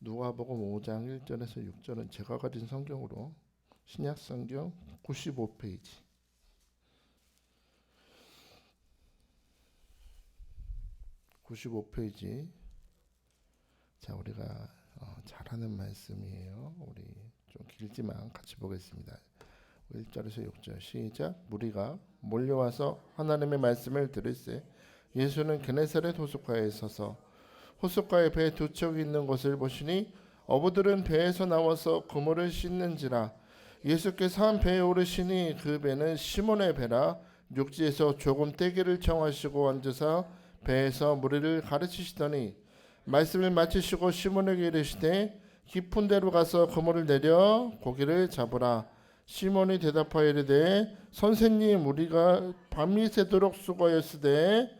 누가복음 5장 1절에서 6절은 제가 가진 성경으로 신약 성경 95페이지. 95페이지. 자, 우리가 잘하는 말씀이에요. 우리 좀 길지만 같이 보겠습니다. 1절에서 6절 시작. 무리가 몰려와서 하나님의 말씀을 들을새 예수는 게네사렛 호숫가에 서서 호숫가에 배 두 척이 있는 것을 보시니 어부들은 배에서 나와서 그물을 씻는지라. 예수께서 한 배에 오르시니 그 배는 시몬의 배라. 육지에서 조금 떼기를 청하시고 앉으사 배에서 무리를 가르치시더니 말씀을 마치시고 시몬에게 이르시되 깊은 데로 가서 그물을 내려 고기를 잡으라. 시몬이 대답하여 이르되 선생님, 우리가 밤이 새도록 수고하였으되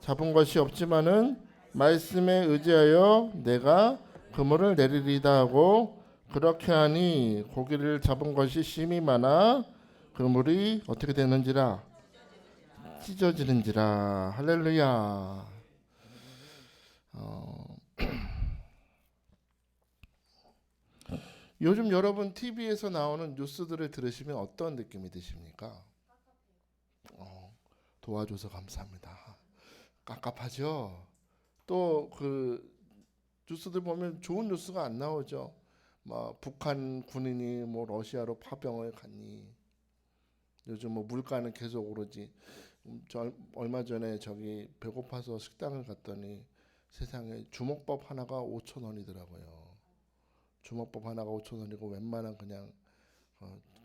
잡은 것이 없지만은 말씀에 의지하여 내가 그물을 내리리다 하고 그렇게 하니 고기를 잡은 것이 심히 많아 그물이 어떻게 되는지라 찢어지는지라. 할렐루야. 요즘 여러분 TV에서 나오는 뉴스들을 들으시면 어떤 느낌이 드십니까? 도와줘서 감사합니다. 깝깝하죠. 또 그 뉴스들 보면 좋은 뉴스가 안 나오죠. 뭐 북한 군인이 뭐 러시아로 파병을 갔니. 요즘 뭐 물가는 계속 오르지. 얼마 전에 저기 배고파서 식당을 갔더니 세상에 주먹밥 하나가 5,000원이더라고요. 주먹밥 하나가 5,000원이고 웬만한 그냥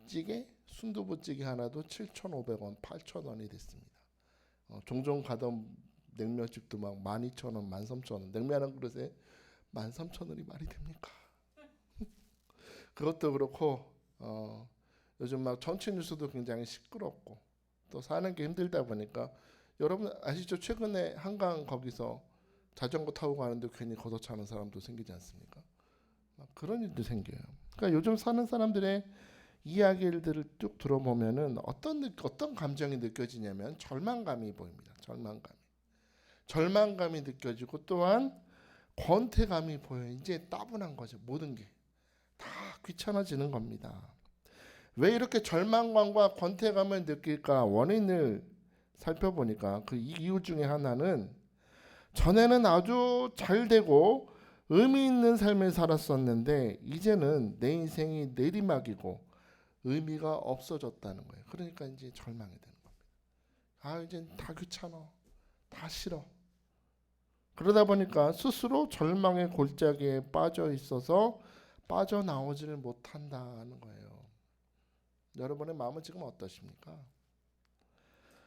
찌개, 순두부찌개 하나도 7,500원, 8,000원이 됐습니다. 종종 가던 냉면집도 막 12,000원, 13,000원. 냉면 한 그릇에 13,000원이 말이 됩니까? 그것도 그렇고 요즘 막 정치 뉴스도 굉장히 시끄럽고 또 사는 게 힘들다 보니까 여러분 아시죠? 최근에 한강 거기서 자전거 타고 가는데 괜히 걷어차는 사람도 생기지 않습니까? 그런 일도 생겨요. 그러니까 요즘 사는 사람들의 이야기들을 쭉 들어보면은 어떤 감정이 느껴지냐면 절망감이 보입니다. 절망감이 느껴지고 또한 권태감이 보여요. 이제 따분한 거죠. 모든 게 다 귀찮아지는 겁니다. 왜 이렇게 절망감과 권태감을 느낄까? 원인을 살펴보니까 그 이유 중에 하나는 전에는 아주 잘 되고 의미 있는 삶을 살았었는데 이제는 내 인생이 내리막이고 의미가 없어졌다는 거예요. 그러니까 이제 절망이 되는 겁니다. 이제 다 귀찮아. 다 싫어. 그러다 보니까 스스로 절망의 골짜기에 빠져 있어서 빠져나오지를 못한다는 거예요. 여러분의 마음은 지금 어떠십니까?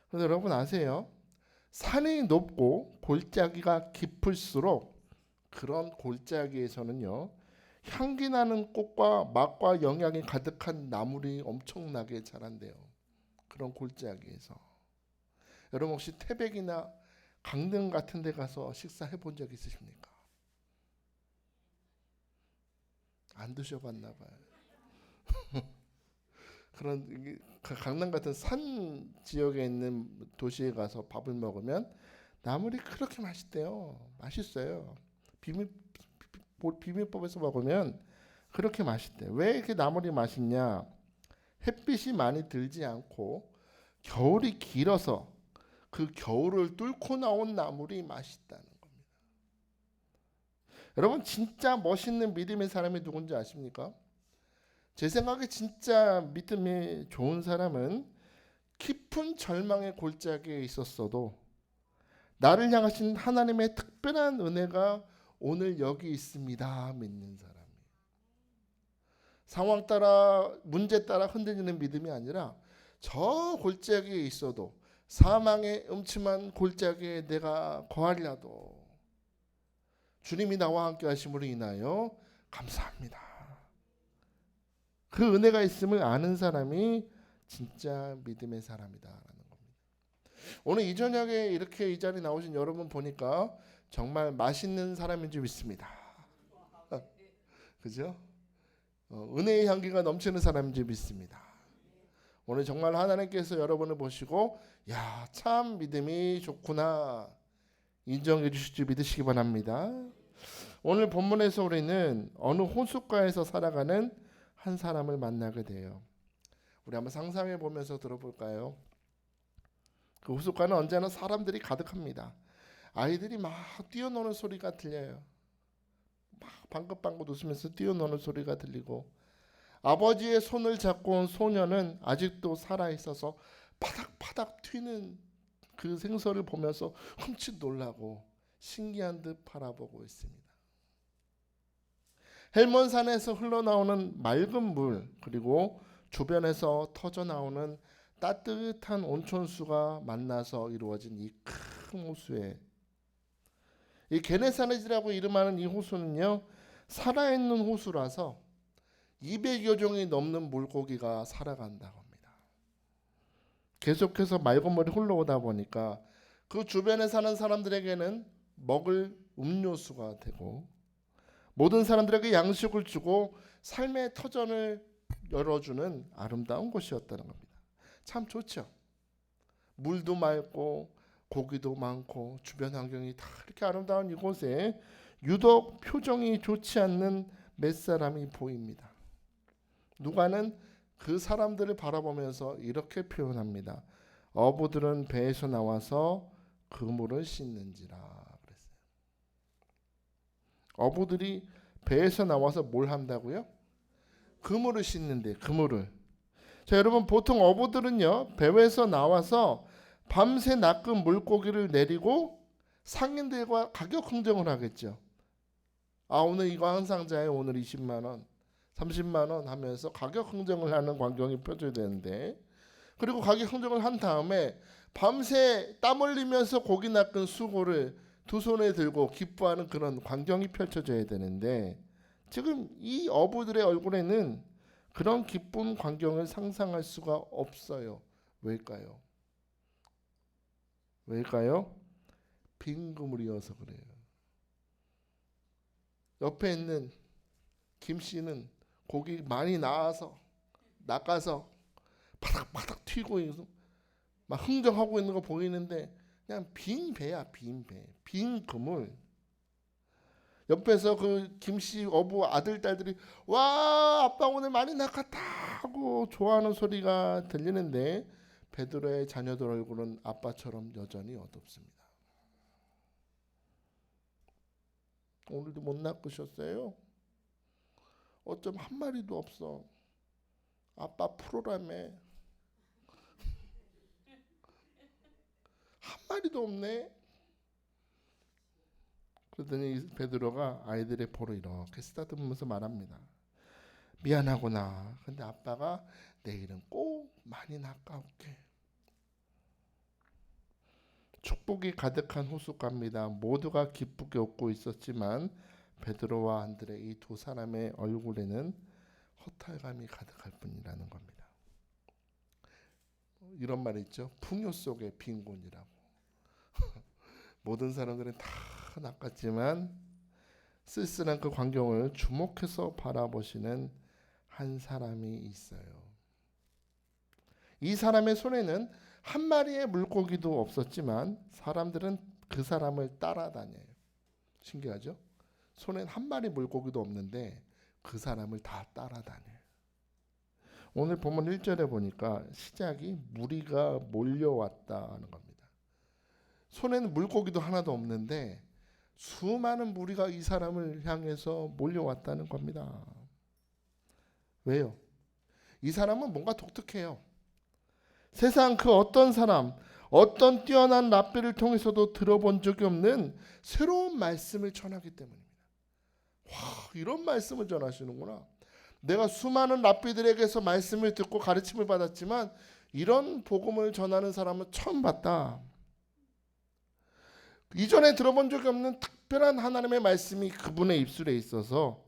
그런데 여러분 아세요? 산이 높고 골짜기가 깊을수록 그런 골짜기에서는요, 향기 나는 꽃과 맛과 영양이 가득한 나물이 엄청나게 자란대요. 그런 골짜기에서. 여러분 혹시 태백이나 강릉 같은 데 가서 식사해 본 적 있으십니까? 안 드셔봤나 봐요. 그런 강남 같은 산 지역에 있는 도시에 가서 밥을 먹으면 나물이 그렇게 맛있대요. 맛있어요. 비빔밥에서 먹으면 그렇게 맛있대요. 왜 이렇게 나물이 맛있냐? 햇빛이 많이 들지 않고 겨울이 길어서 그 겨울을 뚫고 나온 나물이 맛있다는 겁니다. 여러분 진짜 멋있는 믿음의 사람이 누군지 아십니까? 제 생각에 진짜 믿음이 좋은 사람은 깊은 절망의 골짜기에 있었어도 나를 향하신 하나님의 특별한 은혜가 오늘 여기 있습니다 믿는 사람이에요. 상황 따라 문제 따라 흔들리는 믿음이 아니라 저 골짜기에 있어도 사망의 음침한 골짜기에 내가 거하리라도 주님이 나와 함께 하심으로 인하여 감사합니다. 그 은혜가 있음을 아는 사람이 진짜 믿음의 사람이다라는 겁니다. 오늘 이 저녁에 이렇게 이 자리에 나오신 여러분 보니까 정말 맛있는 사람인 줄 믿습니다. 그죠? 은혜의 향기가 넘치는 사람인 줄 믿습니다. 오늘 정말 하나님께서 여러분을 보시고 야, 참 믿음이 좋구나 인정해 주실 줄 믿으시기 바랍니다. 오늘 본문에서 우리는 어느 호숫가에서 살아가는 한 사람을 만나게 돼요. 우리 한번 상상해 보면서 들어볼까요? 그 호숫가는 언제나 사람들이 가득합니다. 아이들이 막 뛰어노는 소리가 들려요. 막 방긋방긋 웃으면서 뛰어노는 소리가 들리고, 아버지의 손을 잡고 온 소녀는 아직도 살아있어서 파닥파닥 튀는 그 생선을 보면서 흠칫 놀라고 신기한 듯 바라보고 있습니다. 헬몬산에서 흘러나오는 맑은 물, 그리고 주변에서 터져나오는 따뜻한 온천수가 만나서 이루어진 이 큰 호수에, 이 게네사렛이라고 이름하는 이 호수는요, 살아있는 호수라서 200여 종이 넘는 물고기가 살아간다고 합니다. 계속해서 맑은 물이 흘러오다 보니까 그 주변에 사는 사람들에게는 먹을 음료수가 되고, 모든 사람들에게 양식을 주고 삶의 터전을 열어주는 아름다운 곳이었다는 겁니다. 참 좋죠. 물도 맑고 고기도 많고 주변 환경이 다 이렇게 아름다운 이곳에 유독 표정이 좋지 않는 몇 사람이 보입니다. 누가는 그 사람들을 바라보면서 이렇게 표현합니다. 어부들은 배에서 나와서 그물을 씻는지라 그랬어요. 어부들이 배에서 나와서 뭘 한다고요? 그물을 씻는데, 그물을. 자, 여러분, 보통 어부들은요, 배에서 나와서 밤새 낚은 물고기를 내리고 상인들과 가격 흥정을 하겠죠. 오늘 이거 한 상자에 오늘 20만 원, 30만 원 하면서 가격 흥정을 하는 광경이 펼쳐지는데, 그리고 가격 흥정을 한 다음에 밤새 땀 흘리면서 고기 낚은 수고를 두 손에 들고 기뻐하는 그런 광경이 펼쳐져야 되는데, 지금 이 어부들의 얼굴에는 그런 기쁜 광경을 상상할 수가 없어요. 왜일까요? 왜일까요? 빈 그물이어서 그래요. 옆에 있는 김 씨는 고기 많이 낚아서 바닥바닥 튀고 막 흥정하고 있는 거 보이는데 그냥 빈 배야, 빈 배, 빈 그물. 옆에서 그 김씨 어부 아들 딸들이 와 아빠 오늘 많이 낚았다 하고 좋아하는 소리가 들리는데, 베드로의 자녀들 얼굴은 아빠처럼 여전히 어둡습니다. 오늘도 못 낚으셨어요? 어쩜 한 마리도 없어. 아빠 프로라며. 한 마리도 없네. 그러더니 베드로가 아이들의 볼을 이렇게 쓰다듬으면서 말합니다. 미안하구나. 근데 아빠가 내일은 꼭 많이 낚아올게. 축복이 가득한 호숫가입니다. 모두가 기쁘게 웃고 있었지만 베드로와 안드레 이 두 사람의 얼굴에는 허탈감이 가득할 뿐이라는 겁니다. 이런 말이 있죠. 풍요 속의 빈곤이라고. 모든 사람들은 다 낚았지만 쓸쓸한 그 광경을 주목해서 바라보시는 한 사람이 있어요. 이 사람의 손에는 한 마리의 물고기도 없었지만 사람들은 그 사람을 따라다녀요. 신기하죠? 손엔 한 마리 물고기도 없는데 그 사람을 다 따라다녀요. 오늘 본문 1절에 보니까 시작이 무리가 몰려왔다는 겁니다. 손에는 물고기도 하나도 없는데 수많은 무리가 이 사람을 향해서 몰려왔다는 겁니다. 왜요? 이 사람은 뭔가 독특해요. 세상 그 어떤 사람, 어떤 뛰어난 랍비를 통해서도 들어본 적이 없는 새로운 말씀을 전하기 때문입니다. 와, 이런 말씀을 전하시는구나. 내가 수많은 랍비들에게서 말씀을 듣고 가르침을 받았지만 이런 복음을 전하는 사람은 처음 봤다. 이전에 들어본 적이 없는 특별한 하나님의 말씀이 그분의 입술에 있어서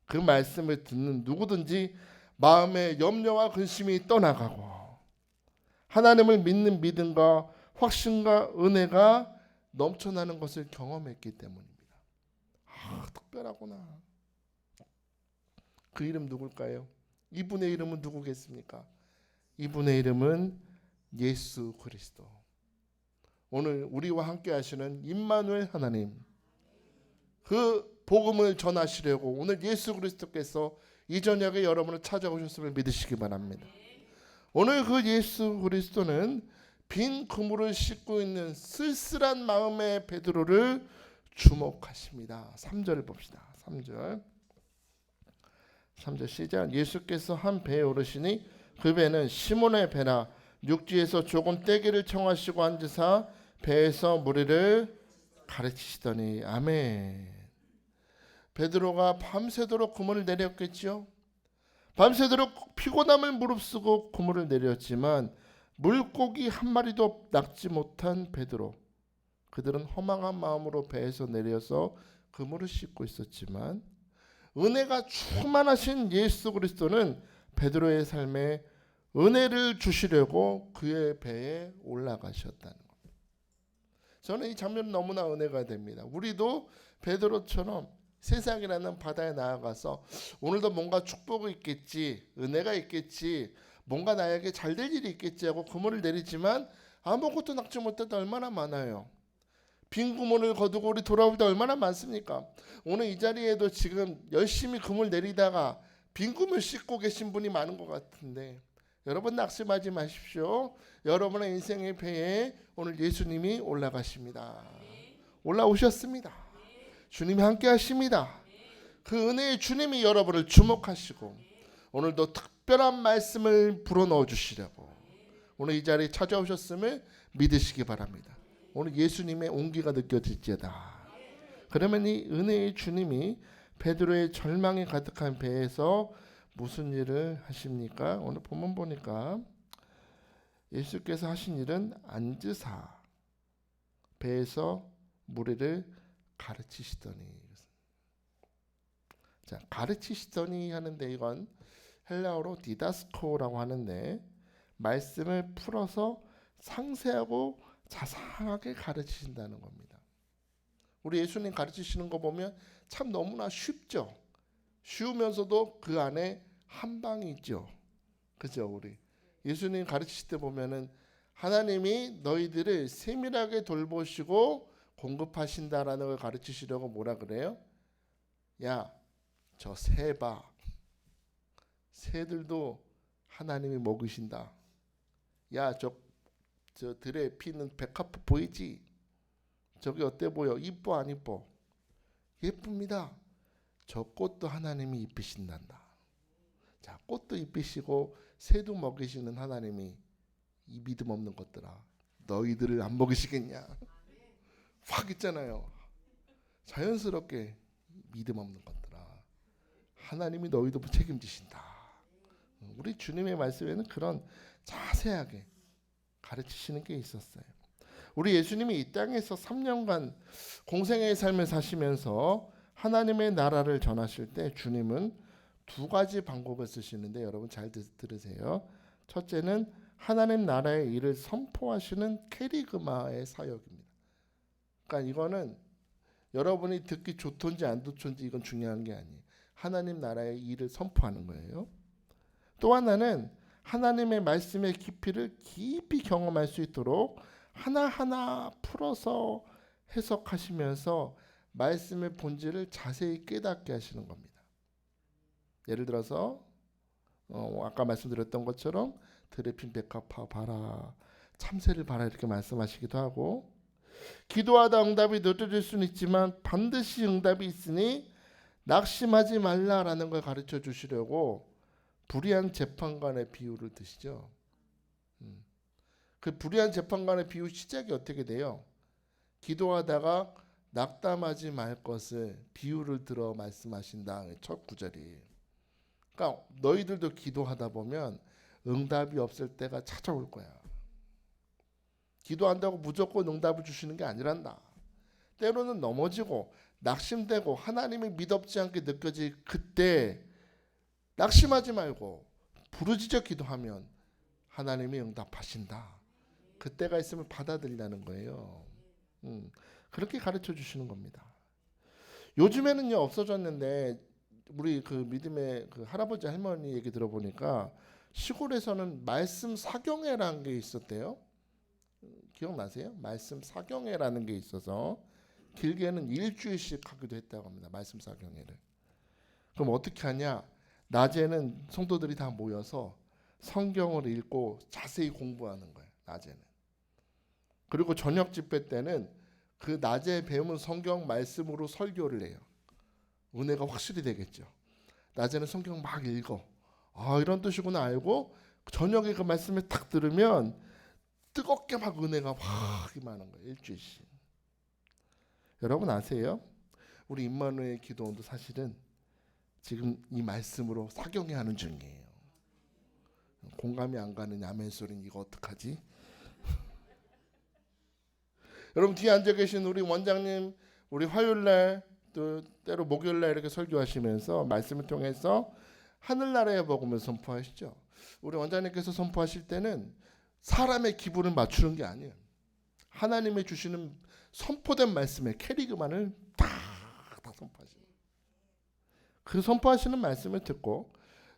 그 말씀을 듣는 누구든지 마음의 염려와 근심이 떠나가고 하나님을 믿는 믿음과 확신과 은혜가 넘쳐나는 것을 경험했기 때문입니다. 특별하구나. 그 이름 누굴까요? 이분의 이름은 누구겠습니까? 이분의 이름은 예수 그리스도. 오늘 우리와 함께 하시는 임마누엘 하나님, 그 복음을 전하시려고 오늘 예수 그리스도께서 이 저녁에 여러분을 찾아오셨음을 믿으시기 바랍니다. 오늘 그 예수 그리스도는 빈 그물을 씻고 있는 쓸쓸한 마음의 베드로를 주목하십니다. 3절 봅시다. 3절 시작. 예수께서 한 배에 오르시니 그 배는 시몬의 배라. 육지에서 조금 떼기를 청하시고 앉으사 배에서 무리를 가르치시더니. 아멘. 베드로가 밤새도록 그물을 내렸겠지요. 밤새도록 피곤함을 무릅쓰고 그물을 내렸지만 물고기 한 마리도 낚지 못한 베드로. 그들은 허망한 마음으로 배에서 내려서 그물을 씻고 있었지만 은혜가 충만하신 예수 그리스도는 베드로의 삶에 은혜를 주시려고 그의 배에 올라가셨다는 겁니다. 저는 이 장면 너무나 은혜가 됩니다. 우리도 베드로처럼 세상이라는 바다에 나아가서 오늘도 뭔가 축복이 있겠지, 은혜가 있겠지, 뭔가 나에게 잘 될 일이 있겠지 하고 그물을 내리지만 아무것도 낚지 못할 때 얼마나 많아요. 빈 그물을 거두고 우리 돌아올 때 얼마나 많습니까? 오늘 이 자리에도 지금 열심히 그물 내리다가 빈 그물 씻고 계신 분이 많은 것 같은데 여러분 낙심하지 마십시오. 여러분의 인생의 배에 오늘 예수님이 올라가십니다. 올라오셨습니다. 주님이 함께 하십니다. 그 은혜의 주님이 여러분을 주목하시고 오늘도 특별한 말씀을 불어넣어 주시려고 오늘 이 자리에 찾아오셨음을 믿으시기 바랍니다. 오늘 예수님의 온기가 느껴질지어다. 그러면 이 은혜의 주님이 베드로의 절망이 가득한 배에서 무슨 일을 하십니까? 오늘 본문 보니까 예수께서 하신 일은 앉으사 배에서 무리를 가르치시더니. 자, 가르치시더니 하는데 이건 헬라어로 디다스코라고 하는데 말씀을 풀어서 상세하고 자상하게 가르치신다는 겁니다. 우리 예수님 가르치시는 거 보면 참 너무나 쉽죠. 쉬우면서도 그 안에 한 방이 있죠. 그죠? 우리 예수님 가르치실 때 보면은 하나님이 너희들을 세밀하게 돌보시고 공급하신다라는 걸 가르치시려고 뭐라 그래요? 야, 저 새 봐. 새들도 하나님이 먹으신다. 야, 저 들에 피는 백합 보이지? 저기 어때 보여? 이뻐 안 이뻐? 예쁩니다. 저 꽃도 하나님이 입히신단다. 자, 꽃도 입히시고 새도 먹이시는 하나님이 이 믿음 없는 것들아, 너희들을 안 먹이시겠냐? 확 있잖아요. 자연스럽게 믿음 없는 것들아, 하나님이 너희도 책임지신다. 우리 주님의 말씀에는 그런 자세하게 가르치시는 게 있었어요. 우리 예수님이 이 땅에서 3년간 공생애의 삶을 사시면서 하나님의 나라를 전하실 때 주님은 두 가지 방법을 쓰시는데 여러분 잘 들으세요. 첫째는 하나님 나라의 일을 선포하시는 캐리그마의 사역입니다. 그러니까 이거는 여러분이 듣기 좋던지 안 좋던지 이건 중요한 게 아니에요. 하나님 나라의 일을 선포하는 거예요. 또 하나는 하나님의 말씀의 깊이를 깊이 경험할 수 있도록 하나하나 풀어서 해석하시면서 말씀의 본질을 자세히 깨닫게 하시는 겁니다. 예를 들어서 아까 말씀드렸던 것처럼 들에 핀 백합 봐라, 참새를 봐라 이렇게 말씀하시기도 하고, 기도하다 응답이 늦어질 수는 있지만 반드시 응답이 있으니 낙심하지 말라라는 걸 가르쳐 주시려고 불의한 재판관의 비유를 드시죠. 그 불의한 재판관의 비유 시작이 어떻게 돼요? 기도하다가 낙담하지 말 것을 비유를 들어 말씀하신다. 첫 구절이. 그러니까 너희들도 기도하다 보면 응답이 없을 때가 찾아올 거야. 기도한다고 무조건 응답을 주시는 게 아니란다. 때로는 넘어지고 낙심되고 하나님이 믿op지 않게 느껴질 그때 낙심하지 말고 부르짖어 기도하면 하나님이 응답하신다. 그때가 있으면 받아들이라는 거예요. 그렇게 가르쳐 주시는 겁니다. 요즘에는요 없어졌는데 우리 그 믿음의 그 할아버지 할머니 얘기 들어보니까 시골에서는 말씀 사경회라는 게 있었대요. 기억나세요? 말씀 사경회라는 게 있어서 길게는 일주일씩 하기도 했다고 합니다. 말씀 사경회를. 그럼 어떻게 하냐? 낮에는 성도들이 다 모여서 성경을 읽고 자세히 공부하는 거예요. 낮에는. 그리고 저녁 집회 때는 그 낮에 배운 성경 말씀으로 설교를 해요. 은혜가 확실히 되겠죠. 낮에는 성경 막 읽어. 아, 이런 뜻이구나 알고 저녁에 그 말씀을 딱 들으면 뜨겁게 막 은혜가 확 임하는 거예요. 일주일씩. 여러분 아세요? 우리 임마누엘 기도원도 사실은 지금 이 말씀으로 사경회 하는 중이에요. 공감이 안 가는 아멘 소리는 이거 어떡하지? 여러분 뒤에 앉아 계신 우리 원장님, 우리 화요일날 또 때로 목요일날 이렇게 설교하시면서 말씀을 통해서 하늘나라의 복음을 선포하시죠. 우리 원장님께서 선포하실 때는 사람의 기분을 맞추는 게 아니에요. 하나님의 주시는 선포된 말씀의 캐리그만을 다 선포하시는. 그 선포하시는 말씀을 듣고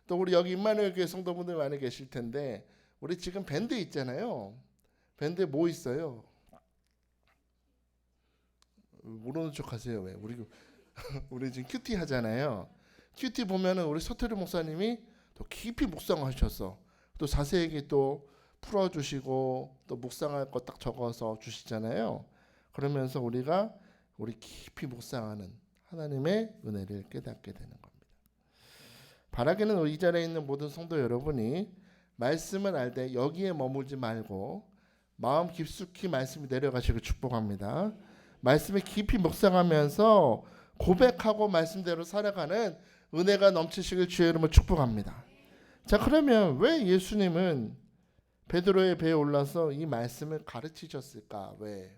또 우리 여기 임마누엘 교회 성도분들 많이 계실 텐데 우리 지금 밴드 있잖아요. 밴드에 뭐 있어요? 모르는 척 하세요. 왜? 우리 지금 큐티 하잖아요. 큐티 보면은 우리 서태리 목사님이 또 깊이 묵상하셔서 또 자세하게 또 풀어주시고 또 묵상할 거 딱 적어서 주시잖아요. 그러면서 우리 깊이 묵상하는 하나님의 은혜를 깨닫게 되는 겁니다. 바라기는 이 자리에 있는 모든 성도 여러분이 말씀을 알 때 여기에 머물지 말고 마음 깊숙이 말씀이 내려가시길 축복합니다. 말씀에 깊이 묵상하면서 고백하고 말씀대로 살아가는 은혜가 넘치시길 주의 이름으로 축복합니다. 자, 그러면 왜 예수님은 베드로의 배에 올라서 이 말씀을 가르치셨을까? 왜?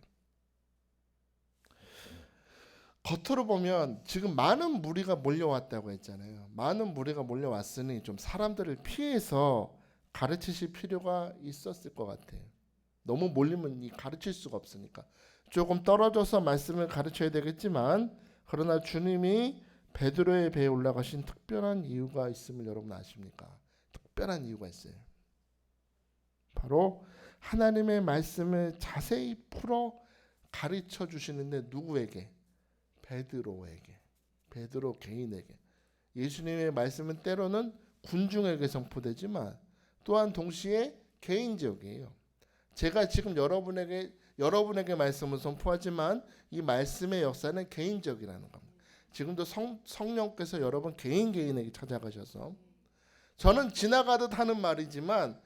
겉으로 보면 지금 많은 무리가 몰려왔다고 했잖아요. 많은 무리가 몰려왔으니 좀 사람들을 피해서 가르치실 필요가 있었을 것 같아요. 너무 몰리면 가르칠 수가 없으니까 조금 떨어져서 말씀을 가르쳐야 되겠지만 그러나 주님이 베드로의 배에 올라가신 특별한 이유가 있음을 여러분 아십니까? 특별한 이유가 있어요. 바로 하나님의 말씀을 자세히 풀어 가르쳐 주시는데 누구에게? 베드로에게. 베드로 개인에게. 예수님의 말씀은 때로는 군중에게 선포되지만 또한 동시에 개인적이에요. 제가 지금 여러분에게 말씀을 선포하지만 이 말씀의 역사는 개인적이라는 겁니다. 지금도 성령께서 여러분 개인에게 찾아가셔서 저는 지나가듯 하는 말이지만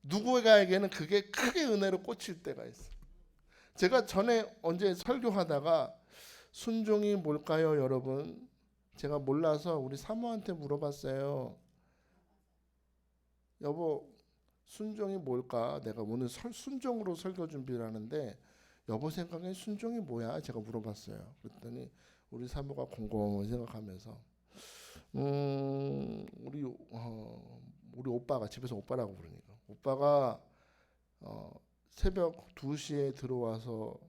누구에게는 그게 크게 은혜로 꽂힐 때가 있어요. 제가 전에 언제 설교하다가 순종이 뭘까요, 여러분? 제가 몰라서 우리 사모한테 물어봤어요. 여보, 순종이 뭘까? 내가 오늘 순종으로 설교 준비를 하는데 여보 생각엔 순종이 뭐야? 제가 물어봤어요. 그랬더니 우리 사모가 곰곰이 생각하면서 우리 오빠가 집에서 오빠라고 부르니까 오빠가 새벽 2시에 들어와서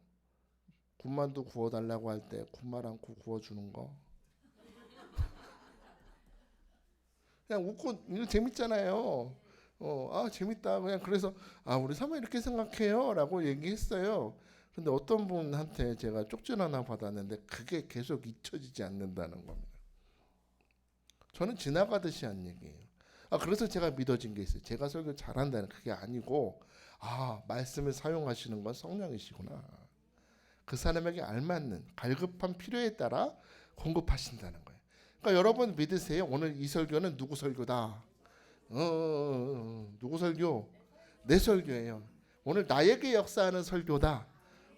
군만두 구워달라고 할 때 군말 않고 구워주는 거 그냥 웃고 이거 재밌잖아요. 재밌다. 그냥 그래서 우리 사모 이렇게 생각해요 라고 얘기했어요. 근데 어떤 분한테 제가 쪽지 하나 받았는데 그게 계속 잊혀지지 않는다는 겁니다. 저는 지나가듯이 한 얘기예요. 그래서 제가 믿어진 게 있어요. 제가 설교 잘한다는 그게 아니고 말씀을 사용하시는 건 성령이시구나. 그 사람에게 알맞는 갈급한 필요에 따라 공급하신다는 거예요. 그러니까 여러분 믿으세요. 오늘 이 설교는 누구 설교다. 누구 설교? 내 설교예요. 오늘 나에게 역사하는 설교다.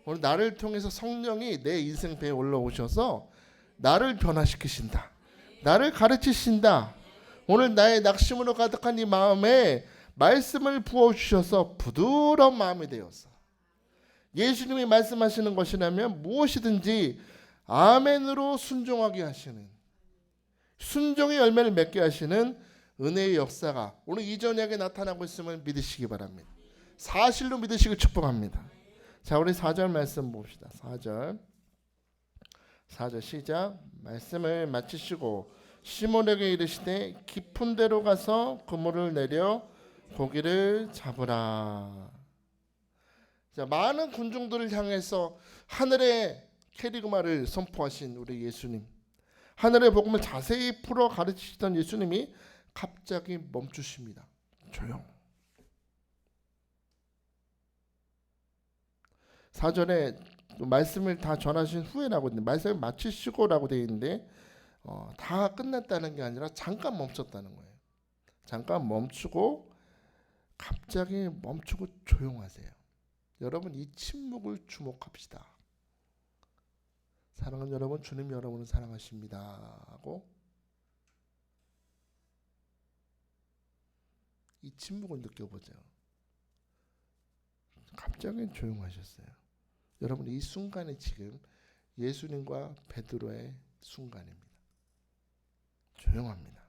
오늘 나를 통해서 성령이 내 인생 배에 올라오셔서 나를 변화시키신다. 나를 가르치신다. 오늘 나의 낙심으로 가득한 이 마음에 말씀을 부어주셔서 부드러운 마음이 되어서 예수님이 말씀하시는 것이라면 무엇이든지 아멘으로 순종하게 하시는 순종의 열매를 맺게 하시는 은혜의 역사가 오늘 이 저녁에 나타나고 있음을 믿으시기 바랍니다. 사실로 믿으시길 축복합니다. 자, 우리 4절 말씀 봅시다. 4절 시작. 말씀을 마치시고 시몬에게 이르시되 깊은 데로 가서 그물을 내려 고기를 잡으라. 자, 많은 군중들을 향해서 하늘에 케리그마를 선포하신 우리 예수님, 하늘의 복음을 자세히 풀어 가르치시던 예수님이 갑자기 멈추십니다. 조용. 사전에 말씀을 다 전하신 후에라고 있는데, 말씀을 마치시고라고 되어 있는데 다 끝났다는 게 아니라 잠깐 멈췄다는 거예요. 잠깐 멈추고 갑자기 멈추고 조용하세요. 여러분, 이 침묵을 주목합시다. 사랑하는 여러분, 주님 여러분을 사랑하십니다 하고 이 침묵을 느껴보죠. 갑자기 조용하셨어요. 여러분, 이 순간이 지금 예수님과 베드로의 순간입니다. 조용합니다.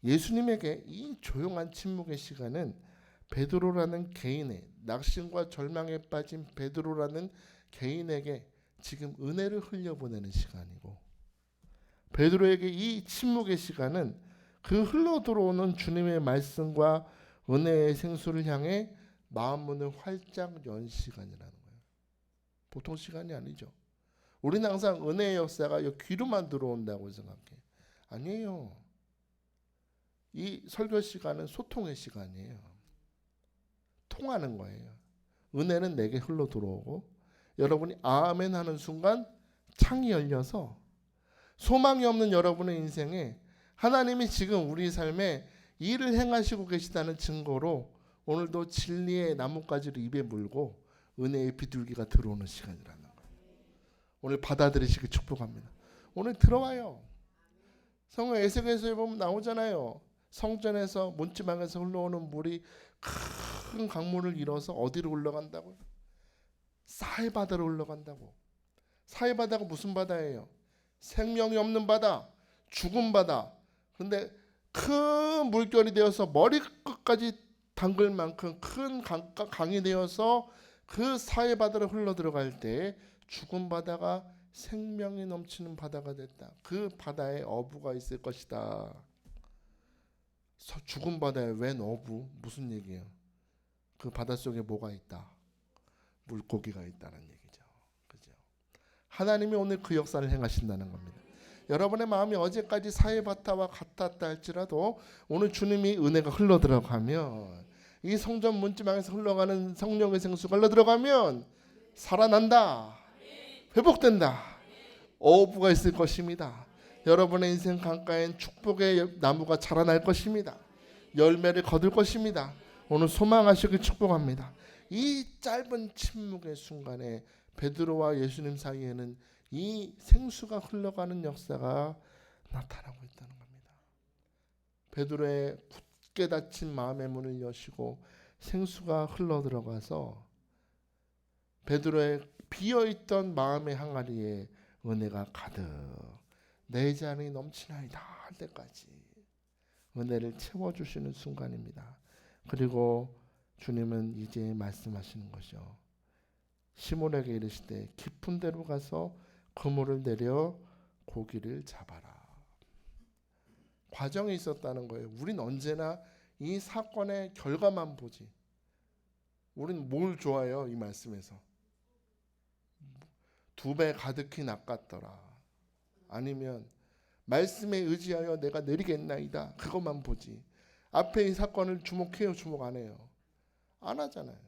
예수님에게 이 조용한 침묵의 시간은 베드로라는 개인의, 낙심과 절망에 빠진 베드로라는 개인에게 지금 은혜를 흘려보내는 시간이고, 베드로에게 이 침묵의 시간은 그 흘러 들어오는 주님의 말씀과 은혜의 생수를 향해 마음 문을 활짝 연 시간이라는 거예요. 보통 시간이 아니죠. 우리는 항상 은혜의 역사가 귀로만 들어온다고 생각해. 아니에요. 이 설교 시간은 소통의 시간이에요. 통하는 거예요. 은혜는 내게 흘러 들어오고, 여러분이 아멘 하는 순간 창이 열려서 소망이 없는 여러분의 인생에 하나님이 지금 우리 삶에 일을 행하시고 계시다는 증거로 오늘도 진리의 나뭇가지를 입에 물고 은혜의 비둘기가 들어오는 시간이라는 거예요. 오늘 받아들이시길 축복합니다. 오늘 들어와요. 성경 에스겔서에 보면 나오잖아요. 성전에서 문지방에서 흘러오는 물이 큰 강물을 이뤄서 어디로 흘러간다고요? 사해바다로 흘러간다고. 사해바다가 무슨 바다예요? 생명이 없는 바다, 죽은 바다. 그런데 큰 물결이 되어서 머리끝까지 담글 만큼 큰 강이 되어서 그 사해바다로 흘러 들어갈 때 죽은 바다가 생명이 넘치는 바다가 됐다. 그 바다에 어부가 있을 것이다. 죽은 바다에 웬 어부? 무슨 얘기예요? 그 바닷속에 뭐가 있다? 물고기가 있다는 얘기죠. 그죠? 하나님이 오늘 그 역사를 행하신다는 겁니다. 여러분의 마음이 어제까지 사해바다와 같았다 할지라도 오늘 주님이 은혜가 흘러 들어가면, 이 성전 문지방에서 흘러가는 성령의 생수가 흘러 들어가면 살아난다. 회복된다. 어부가 있을 것입니다. 여러분의 인생 강가엔 축복의 나무가 자라날 것입니다. 열매를 거둘 것입니다. 오늘 소망하시길 축복합니다. 이 짧은 침묵의 순간에 베드로와 예수님 사이에는 이 생수가 흘러가는 역사가 나타나고 있다는 겁니다. 베드로의 굳게 닫힌 마음의 문을 여시고 생수가 흘러 들어가서 베드로의 비어있던 마음의 항아리에 은혜가 가득 내 잔이 넘치나이다 할 때까지 은혜를 채워주시는 순간입니다. 그리고 주님은 이제 말씀하시는 것이요, 시몬에게 이르시되 깊은 데로 가서 그물을 내려 고기를 잡아라. 과정이 있었다는 거예요. 우린 언제나 이 사건의 결과만 보지. 우린 뭘 좋아해요? 이 말씀에서 2배 가득히 낚았더라, 아니면 말씀에 의지하여 내가 내리겠나이다, 그것만 보지. 앞에 이 사건을 주목해요? 주목 안 해요? 안 하잖아요.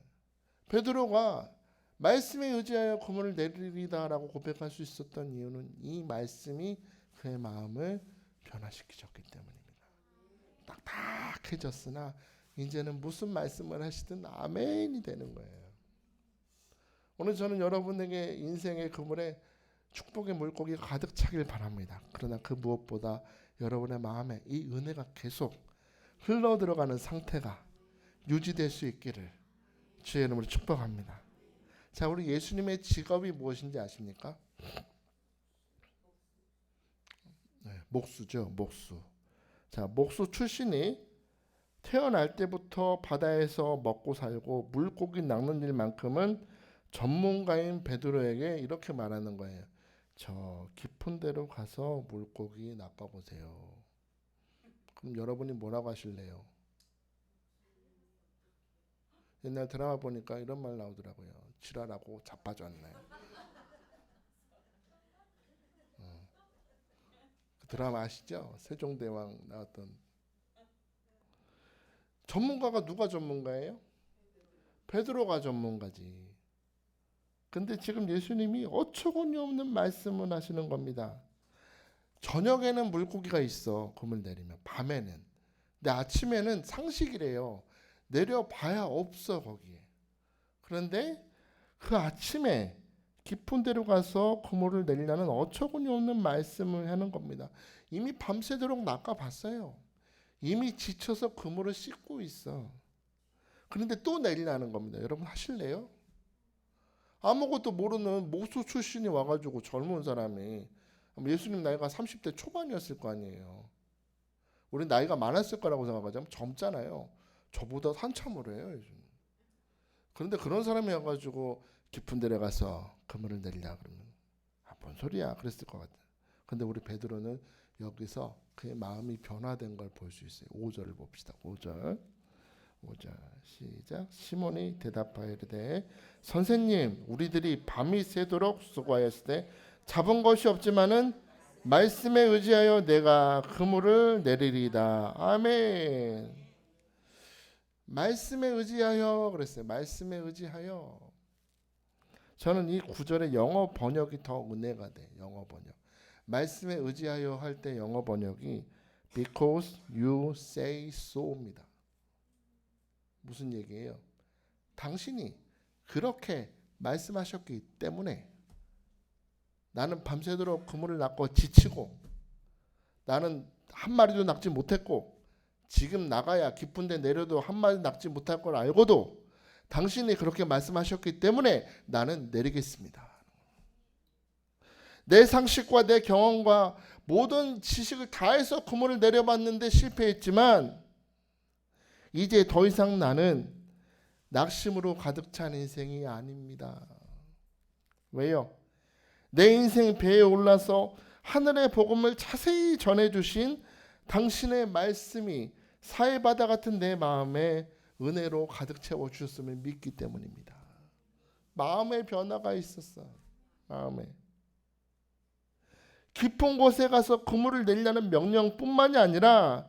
베드로가 말씀에 의지하여 그물을 내리리다라고 고백할 수 있었던 이유는 이 말씀이 그의 마음을 변화시키셨기 때문입니다. 딱딱해졌으나 이제는 무슨 말씀을 하시든 아멘이 되는 거예요. 오늘 저는 여러분에게 인생의 그물에 축복의 물고기가 가득 차길 바랍니다. 그러나 그 무엇보다 여러분의 마음에 이 은혜가 계속 흘러 들어가는 상태가 유지될 수 있기를 주의 이름으로 축복합니다. 자, 우리 예수님의 직업이 무엇인지 아십니까? 네, 목수죠. 목수. 자, 목수 출신이 태어날 때부터 바다에서 먹고 살고 물고기 낚는 일만큼은 전문가인 베드로에게 이렇게 말하는 거예요. 저 깊은 데로 가서 물고기 낚아보세요. 그럼 여러분이 뭐라고 하실래요? 옛날 드라마 보니까 이런 말 나오더라고요. 지랄하고 자빠졌네. 드라마 아시죠? 세종대왕 나왔던. 전문가가 누가 전문가예요? 베드로가 전문가지. 근데 지금 예수님이 어처구니 없는 말씀을 하시는 겁니다. 저녁에는 물고기가 있어. 그물 내리면. 밤에는. 근데 아침에는 상식이래요. 내려봐야 없어 거기에. 그런데 그 아침에 깊은 데로 가서 그물을 내리라는 어처구니 없는 말씀을 하는 겁니다. 이미 밤새도록 낚아봤어요. 이미 지쳐서 그물을 씻고 있어. 그런데 또 내리라는 겁니다. 여러분 하실래요? 아무것도 모르는 모수 출신이 와가지고 젊은 사람이, 예수님 나이가 30대 초반이었을 거 아니에요. 우리 나이가 많았을 거라고 생각하자면 젊잖아요. 저보다 한참 어려요 요즘. 그런데 그런 사람이 와가지고 깊은 데에 가서 그물을 내리라 그러면 뭔 소리야 그랬을 것 같아요. 근데 우리 베드로는 여기서 그의 마음이 변화된 걸 볼 수 있어요. 5절을 봅시다. 5절 시작. 시몬이 대답하여 이르되 선생님 우리들이 밤이 새도록 수고하였을 때 잡은 것이 없지만은 말씀에 의지하여 내가 그물을 내리리다. 아멘. 말씀에 의지하여 그랬어요. 말씀에 의지하여. 저는 이 구절의 영어 번역이 더 은혜가 돼. 영어 번역. 말씀에 의지하여 할 때 영어 번역이 because you say so입니다. 무슨 얘기예요? 당신이 그렇게 말씀하셨기 때문에 나는 밤새도록 그물을 낚고 지치고 나는 한 마리도 낚지 못했고 지금 나가야 깊은 데 내려도 한 마리 낚지 못할 걸 알고도 당신이 그렇게 말씀하셨기 때문에 나는 내리겠습니다. 내 상식과 내 경험과 모든 지식을 다해서 그물을 내려봤는데 실패했지만 이제 더 이상 나는 낙심으로 가득 찬 인생이 아닙니다. 왜요? 내 인생 배에 올라서 하늘의 복음을 자세히 전해주신 당신의 말씀이 사해바다 같은 내 마음에 은혜로 가득 채워주셨음을 믿기 때문입니다. 마음의 변화가 있었어. 마음에. 깊은 곳에 가서 그물을 내리라는 명령뿐만이 아니라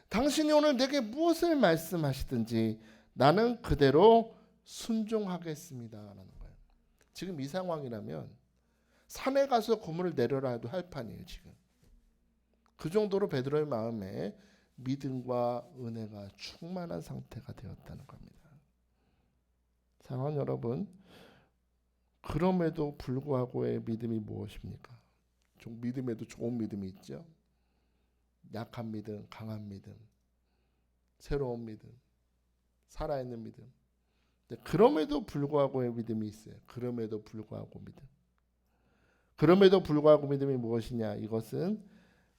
당신이 오늘 내게 무엇을 말씀하시든지 나는 그대로 순종하겠습니다 라는 거예요. 지금 이 상황이라면 산에 가서 그물을 내려라 해도 할 판이에요. 지금 그 정도로 베드로의 마음에 믿음과 은혜가 충만한 상태가 되었다는 겁니다. 사랑하는 여러분, 그럼에도 불구하고의 믿음이 무엇입니까? 좀 믿음에도 좋은 믿음이 있죠. 약한 믿음, 강한 믿음, 새로운 믿음, 살아있는 믿음. 그럼에도 불구하고의 믿음이 있어요. 그럼에도 불구하고 믿음. 그럼에도 불구하고 믿음이 무엇이냐? 이것은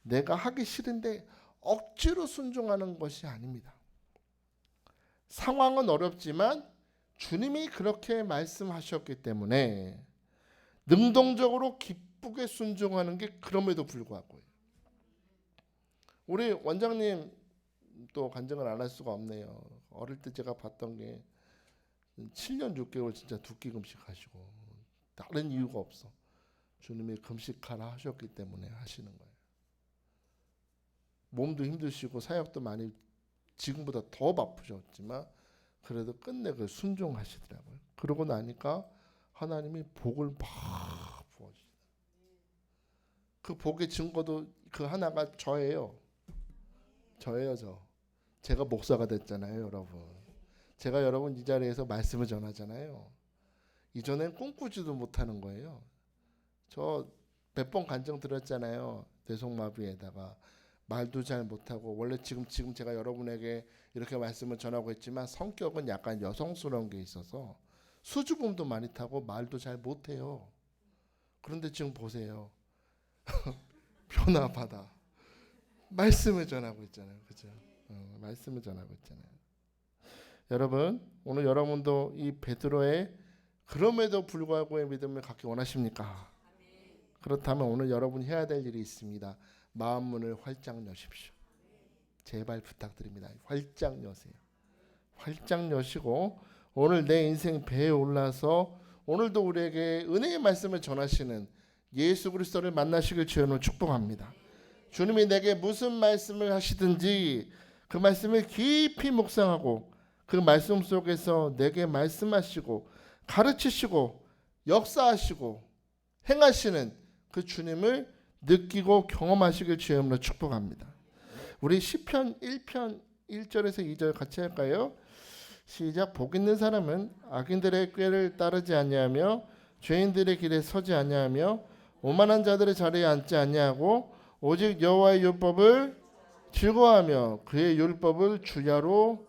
내가 하기 싫은데 억지로 순종하는 것이 아닙니다. 상황은 어렵지만 주님이 그렇게 말씀하셨기 때문에 능동적으로 기쁘게 순종하는 게 그럼에도 불구하고예요. 우리 원장님 또 간증을 안 할 수가 없네요. 어릴 때 제가 봤던 게 7년 6개월 진짜 두 끼 금식하시고 다른 이유가 없어. 주님이 금식하라 하셨기 때문에 하시는 거예요. 몸도 힘드시고 사역도 많이 지금보다 더 바쁘셨지만 그래도 끝내 그 순종하시더라고요. 그러고 나니까 하나님이 복을 막 부어주시다. 그 복의 증거도 그 하나가 저예요. 저. 제가 목사가 됐잖아요, 여러분. 제가 여러분 이 자리에서 말씀을 전하잖아요. 이전엔 꿈꾸지도 못하는 거예요. 저 몇 번 간증 드렸잖아요. 뇌속마비에다가 말도 잘 못하고 원래 지금 제가 여러분에게 이렇게 말씀을 전하고 있지만 성격은 약간 여성스러운 게 있어서 수줍음도 많이 타고 말도 잘 못해요. 그런데 지금 보세요. 변화받아. 말씀을 전하고 있잖아요. 그죠? 말씀을 전하고 있잖아요. 여러분, 오늘 여러분도 이 베드로의 그럼에도 불구하고의 믿음을 갖기 원하십니까? 그렇다면 오늘 여러분이 해야 될 일이 있습니다. 마음 문을 활짝 여십시오. 제발 부탁드립니다. 활짝 여세요. 활짝 여시고 오늘 내 인생 배에 올라서 오늘도 우리에게 은혜의 말씀을 전하시는 예수 그리스도를 만나시길 주님으로 축복합니다. 주님이 내게 무슨 말씀을 하시든지 그 말씀을 깊이 묵상하고 그 말씀 속에서 내게 말씀하시고 가르치시고 역사하시고 행하시는 그 주님을 느끼고 경험하시길 주의 이름으로 축복합니다. 우리 시편 1편 1절에서 2절 같이 할까요? 시작. 복 있는 사람은 악인들의 꾀를 따르지 아니하며 죄인들의 길에 서지 아니하며 오만한 자들의 자리에 앉지 아니하고 오직 여호와의 율법을 즐거워하며 그의 율법을 주야로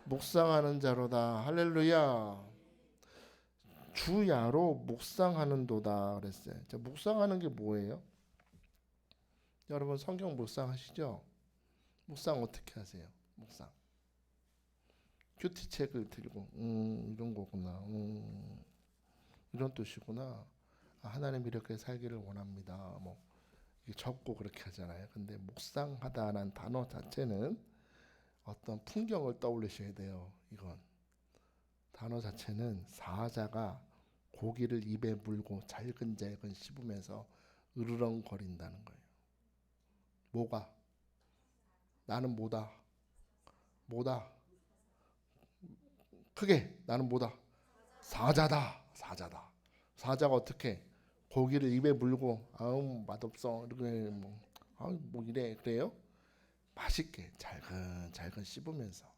묵상하는 자로다. 할렐루야. 주야로 묵상하는도다 그랬어요. 자, 묵상하는 게 뭐예요? 여러분 성경 묵상하시죠? 묵상 어떻게 하세요? 묵상. 큐티책을 들고 이런 거구나. 이런 뜻이구나. 하나님 이렇게 살기를 원합니다. 뭐 적고 그렇게 하잖아요. 근데 묵상하다라는 단어 자체는 어떤 풍경을 떠올리셔야 돼요. 이건 단어 자체는 사자가 고기를 입에 물고 잘근잘근 씹으면서 으르렁거린다는 거예요. 뭐가? 나는 뭐다? 뭐다? 크게 나는 뭐다? 사자다. 사자다. 사자가 어떻게 고기를 입에 물고 아우 맛없어 이렇게 뭐 이래 그래요? 맛있게 잘근잘근 씹으면서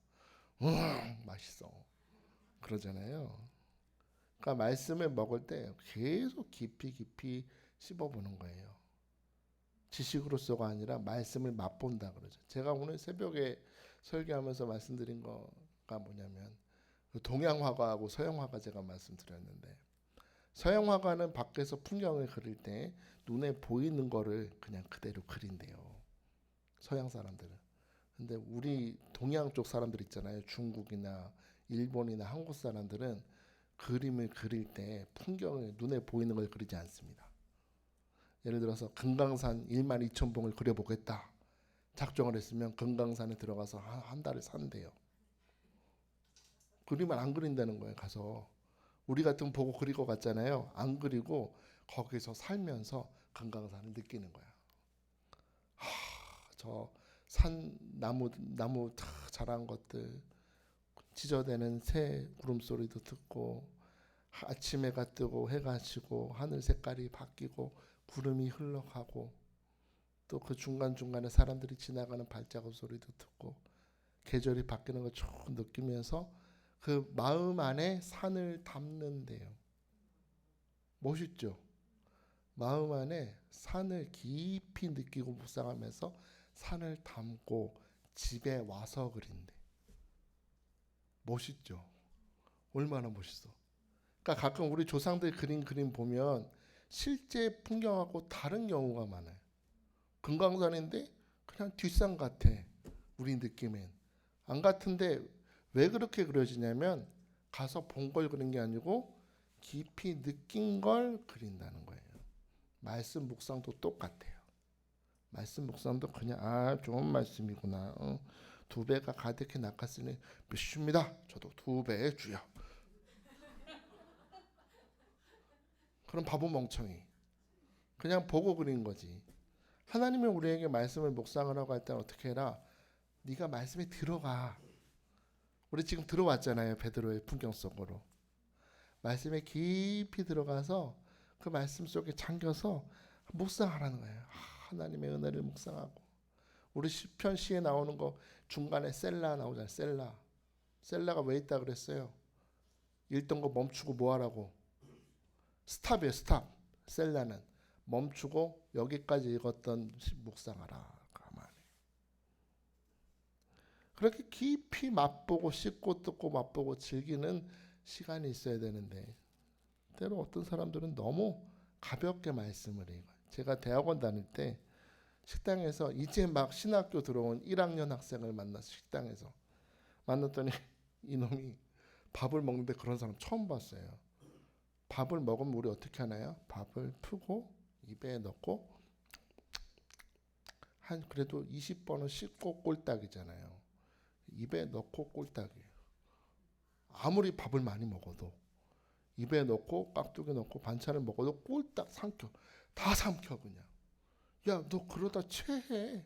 맛있어 그러잖아요. 그러니까 말씀을 먹을 때 계속 깊이 씹어보는 거예요. 지식으로서가 아니라 말씀을 맛본다 그러죠. 제가 오늘 새벽에 설교하면서 말씀드린 거가 뭐냐면 동양 화가하고 서양 화가 제가 말씀드렸는데 서양 화가는 밖에서 풍경을 그릴 때 눈에 보이는 거를 그냥 그대로 그린대요. 서양 사람들은. 근데 우리 동양 쪽 사람들 있잖아요. 중국이나 일본이나 한국 사람들은 그림을 그릴 때 풍경을 눈에 보이는 걸 그리지 않습니다. 예를 들어서 금강산 12,000봉을 그려보겠다. 작정을 했으면 금강산에 들어가서 한 달을 산대요. 그림을 안 그린다는 거예요. 가서 우리 같으면 보고 그릴 것 같잖아요. 안 그리고 거기서 살면서 금강산을 느끼는 거야. 저 산 나무 다 자란 것들 찢어대는 새 울음소리도 듣고 아침 해가 뜨고 해가 지고 하늘 색깔이 바뀌고 구름이 흘러가고 또 그 중간중간에 사람들이 지나가는 발자국 소리도 듣고 계절이 바뀌는 걸 쭉 느끼면서 그 마음 안에 산을 담는데요. 멋있죠? 마음 안에 산을 깊이 느끼고 묵상하면서 산을 담고 집에 와서 그린대. 멋있죠? 얼마나 멋있어. 그러니까 가끔 우리 조상들 그린 그림 보면 실제 풍경하고 다른 경우가 많아요. 금강산인데 그냥 뒷산 같아. 우리 느낌엔. 안 같은데 왜 그렇게 그려지냐면 가서 본 걸 그린 게 아니고 깊이 느낀 걸 그린다는 거예요. 말씀 묵상도 똑같아요. 말씀 묵상도 그냥 좋은 말씀이구나. 2배가 가득히 낚았으니 믿습니다. 저도 2배의 주여. 그럼 바보 멍청이. 그냥 보고 그린 거지. 하나님이 우리에게 말씀을 묵상을 하고 할 때는 어떻게 해라? 네가 말씀에 들어가. 우리 지금 들어왔잖아요. 베드로의 풍경 속으로. 말씀에 깊이 들어가서 그 말씀 속에 잠겨서 묵상하라는 거예요. 하나님의 은혜를 묵상하고. 우리 시편 시에 나오는 거 중간에 셀라 나오잖아요. 셀라. 셀라가 왜 있다 그랬어요? 읽던 거 멈추고 뭐 하라고? 스탑이에요. 스탑. 셀라는 멈추고 여기까지 읽었던 묵상하라. 가만히. 그렇게 깊이 맛보고 씹고 뜯고 맛보고 즐기는 시간이 있어야 되는데 때로 어떤 사람들은 너무 가볍게 말씀을 해요. 제가 대학원 다닐 때 식당에서 이제 막 신학교 들어온 1학년 학생을 만나서 식당에서 만났더니 이놈이 밥을 먹는데 그런 사람 처음 봤어요. 밥을 먹으면 우리 어떻게 하나요? 밥을 푸고 입에 넣고 한 그래도 20번은 씹고 꼴딱이잖아요. 입에 넣고 꼴딱이에요. 아무리 밥을 많이 먹어도 입에 넣고 깍두기 넣고 반찬을 먹어도 꼴딱 삼켜. 다 삼켜 그냥. 야, 너 그러다 체해.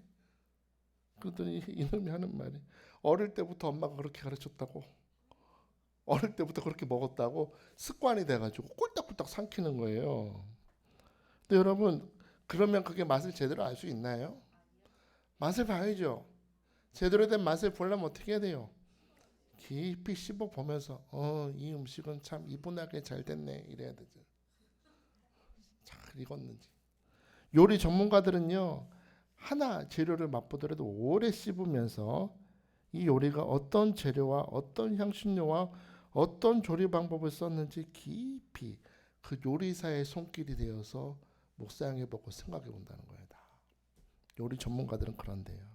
그러더니 이놈이 하는 말이, 어릴 때부터 엄마가 그렇게 가르쳤다고, 어릴 때부터 그렇게 먹었다고 습관이 돼가지고 꼴딱꼴딱 삼키는 거예요. 근데 여러분, 그러면 그게 맛을 제대로 알 수 있나요? 맛을 봐야죠. 제대로 된 맛을 보려면 어떻게 해야 돼요? 깊이 씹어 보면서 이 음식은 참 이분하게 잘 됐네 이래야 되죠. 잘 익었는지. 요리 전문가들은요, 하나 재료를 맛보더라도 오래 씹으면서 이 요리가 어떤 재료와 어떤 향신료와 어떤 조리 방법을 썼는지 깊이 그 요리사의 손길이 되어서 묵상해보고 생각해본다는 거예요. 다. 요리 전문가들은 그런데요.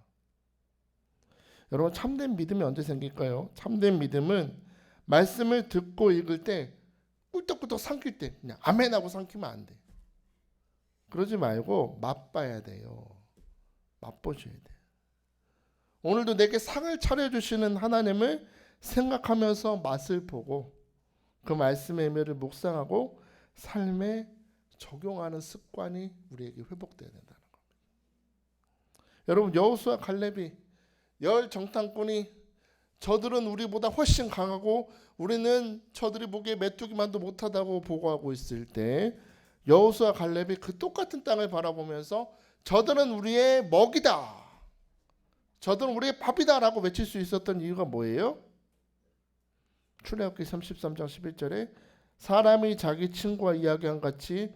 여러분, 참된 믿음이 언제 생길까요? 참된 믿음은 말씀을 듣고 읽을 때 꿀떡꿀떡 삼킬 때 그냥 아멘 하고 삼키면 안 돼. 그러지 말고 맛봐야 돼요. 맛보셔야 돼요. 오늘도 내게 상을 차려주시는 하나님을 생각하면서 맛을 보고 그 말씀의 의미를 묵상하고 삶에 적용하는 습관이 우리에게 회복되어야 된다는 겁니다. 여러분, 여호수아 갈렙이 열 정탐꾼이 저들은 우리보다 훨씬 강하고 우리는 저들이 보기에 메뚜기만도 못하다고 보고하고 있을 때 여호수아 갈렙이 그 똑같은 땅을 바라보면서 저들은 우리의 먹이다, 저들은 우리의 밥이다라고 외칠 수 있었던 이유가 뭐예요? 출애굽기 33장 11절에 사람이 자기 친구와 이야기한 같이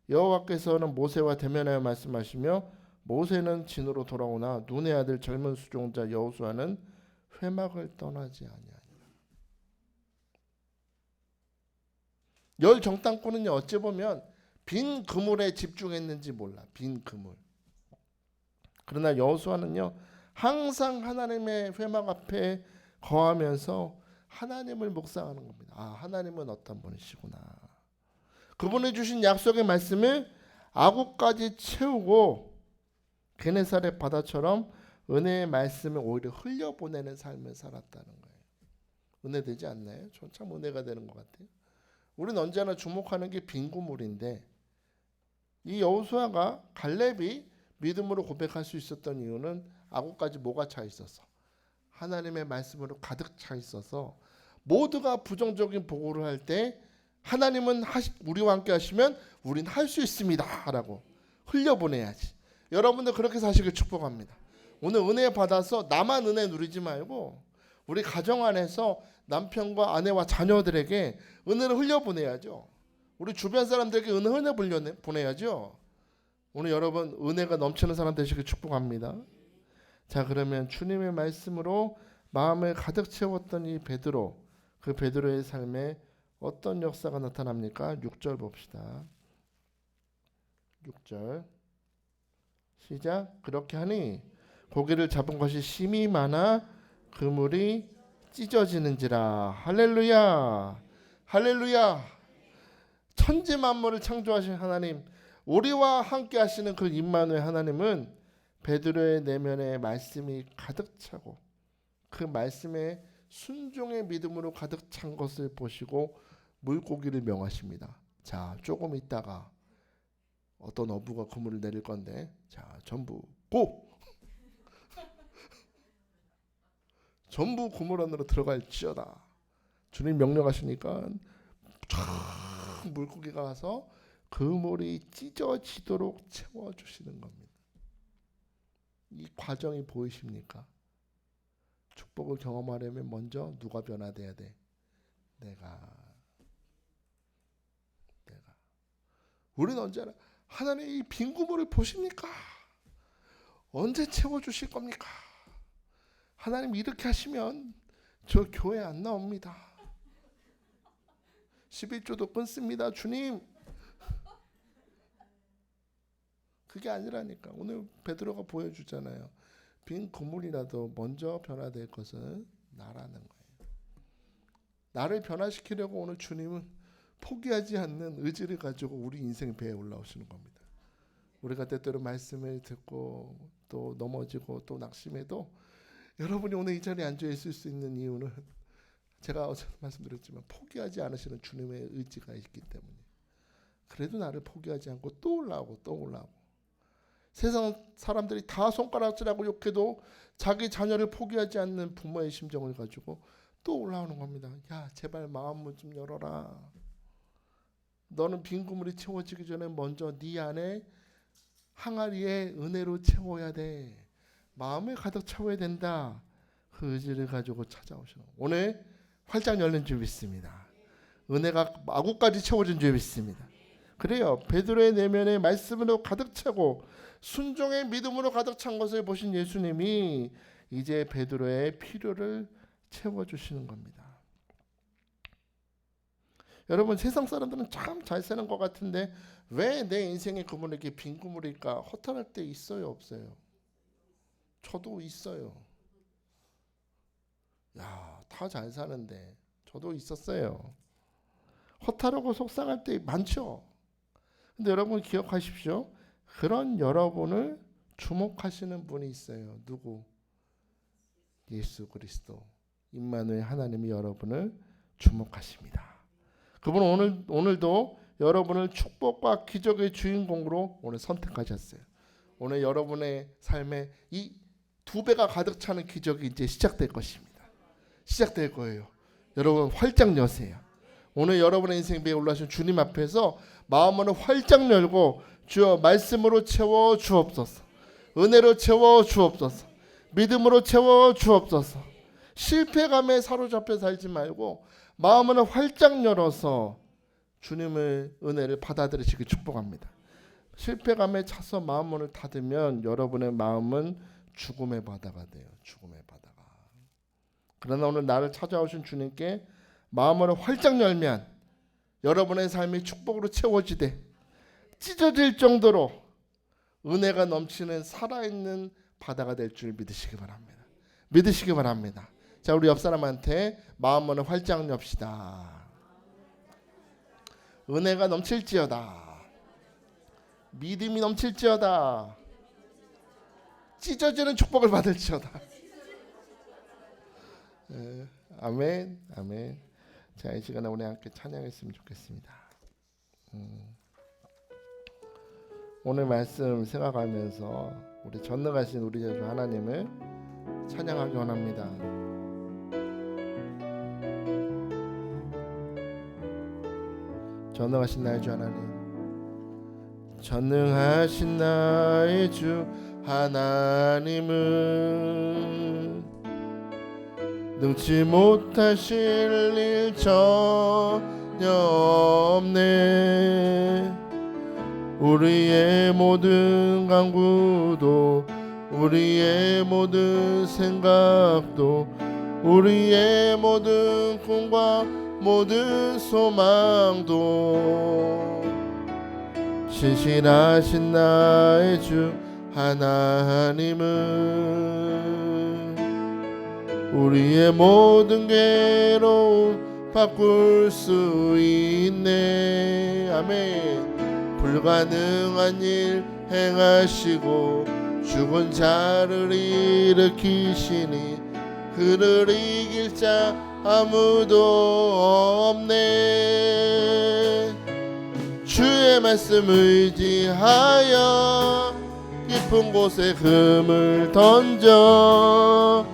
여호와께서는 모세와 대면하여 말씀하시며 모세는 진으로 돌아오나 눈의 아들 젊은 수종자 여호수아는 회막을 떠나지 아니하니라. 열 정탐꾼은요, 어찌 보면 빈 그물에 집중했는지 몰라. 빈 그물. 그러나 여호수아는요, 항상 하나님의 회막 앞에 거하면서 하나님을 묵상하는 겁니다. 아, 하나님은 어떤 분이시구나. 그분이 주신 약속의 말씀을 아구까지 채우고 게네사렛 바다처럼 은혜의 말씀을 오히려 흘려보내는 삶을 살았다는 거예요. 은혜 되지 않나요? 전 참 은혜가 되는 것 같아요. 우리는 언제나 주목하는 게 빈 그물인데 이 여호수아가 갈렙이 믿음으로 고백할 수 있었던 이유는 아구까지 뭐가 차 있어서 하나님의 말씀으로 가득 차 있어서 모두가 부정적인 보고를 할 때 하나님은 우리와 함께 하시면 우린 할 수 있습니다 라고 흘려보내야지. 여러분들 그렇게 사시길 축복합니다. 오늘 은혜 받아서 나만 은혜 누리지 말고 우리 가정 안에서 남편과 아내와 자녀들에게 은혜를 흘려보내야죠. 우리 주변 사람들에게 은혜 보내야죠. 오늘 여러분 은혜가 넘치는 사람 되시길 축복합니다. 자, 그러면 주님의 말씀으로 마음을 가득 채웠던 이 베드로, 그 베드로의 삶에 어떤 역사가 나타납니까? 6절 봅시다. 6절 시작. 그렇게 하니 고기를 잡은 것이 심히 많아 그물이 찢어지는지라. 할렐루야, 할렐루야. 천지 만물을 창조하신 하나님, 우리와 함께 하시는 그 임마누엘 하나님은 베드로의 내면에 말씀이 가득 차고 그 말씀에 순종의 믿음으로 가득 찬 것을 보시고 물고기를 명하십니다. 자, 조금 있다가 어떤 어부가 그물을 내릴 건데, 자, 전부 고! 전부 그물 안으로 들어갈지어다. 주님 명령하시니까 쫙 물고기가 와서 그물이 찢어지도록 채워주시는 겁니다. 이 과정이 보이십니까? 축복을 경험하려면 먼저 누가 변화돼야 돼? 내가. 우리는 언제나 하나님 이 빈 그물을 보십니까? 언제 채워주실 겁니까? 하나님 이렇게 하시면 저 교회 안 나옵니다. 11조도 끊습니다. 주님. 그게 아니라니까. 오늘 베드로가 보여주잖아요. 빈 그물이라도 먼저 변화될 것은 나라는 거예요. 나를 변화시키려고 오늘 주님은 포기하지 않는 의지를 가지고 우리 인생 배에 올라오시는 겁니다. 우리가 때때로 말씀을 듣고 또 넘어지고 또 낙심해도 여러분이 오늘 이 자리에 앉아 있을 수 있는 이유는 제가 어제 말씀드렸지만 포기하지 않으시는 주님의 의지가 있기 때문에. 그래도 나를 포기하지 않고 또 올라오고 또 올라오고 세상 사람들이 다 손가락질하고 욕해도 자기 자녀를 포기하지 않는 부모의 심정을 가지고 또 올라오는 겁니다. 야, 제발 마음문 좀 열어라. 너는 빈 그물이 채워지기 전에 먼저 네 안에 항아리에 은혜로 채워야 돼. 마음을 가득 채워야 된다. 그 의지를 가지고 찾아오시는, 오늘 활짝 열린 줄 믿습니다. 은혜가 마구까지 채워진 줄 믿습니다. 그래요. 베드로의 내면에 말씀으로 가득 차고 순종의 믿음으로 가득 찬 것을 보신 예수님이 이제 베드로의 필요를 채워주시는 겁니다. 여러분, 세상 사람들은 참 잘 사는 것 같은데 왜 내 인생의 그물이 이렇게 빈 그물일까? 허탈할 때 있어요, 없어요? 저도 있어요. 야, 다 잘 사는데 저도 있었어요. 허탈하고 속상할 때 많죠. 근데 여러분 기억하십시오. 그런 여러분을 주목하시는 분이 있어요. 누구? 예수 그리스도. 임마누엘 하나님이 여러분을 주목하십니다. 그분은 오늘도 여러분을 축복과 기적의 주인공으로 오늘 선택하셨어요. 오늘 여러분의 삶에 이 2배가 가득 차는 기적이 이제 시작될 것입니다. 시작될 거예요. 여러분 활짝 여세요. 오늘 여러분의 인생 위에 올라오신 주님 앞에서 마음을 활짝 열고 주여 말씀으로 채워 주옵소서. 은혜로 채워 주옵소서. 믿음으로 채워 주옵소서. 실패감에 사로잡혀 살지 말고 마음을 활짝 열어서 주님의 은혜를 받아들이시기 축복합니다. 실패감에 차서 마음문을 닫으면 여러분의 마음은 죽음의 바다가 돼요. 죽음의 바다가. 그러나 오늘 나를 찾아오신 주님께 마음을 활짝 열면 여러분의 삶이 축복으로 채워지되 찢어질 정도로 은혜가 넘치는 살아있는 바다가 될 줄 믿으시기 바랍니다. 믿으시기 바랍니다. 자, 우리 옆 사람한테 마음문을 활짝 엽시다. 은혜가 넘칠지어다. 믿음이 넘칠지어다. 찢어지는 축복을 받을지어다. 아멘, 아멘. 자, 이 시간에 우리 함께 찬양했으면 좋겠습니다. 오늘 말씀 생각하면서 우리 전능하신 우리 주 하나님을 찬양하기 원합니다. 전능하신 나의 주 하나님, 전능하신 나의 주 하나님은 능치 못하실 일 전혀 없네. 우리의 모든 간구도 우리의 모든 생각도 우리의 모든 꿈과 모든 소망도 신실하신 나의 주 하나님은 우리의 모든 괴로움 바꿀 수 있네. 아멘. 불가능한 일 행하시고 죽은 자를 일으키시니 그를 이길 자 아무도 없네. 주의 말씀 의지하여 깊은 곳에 금을 던져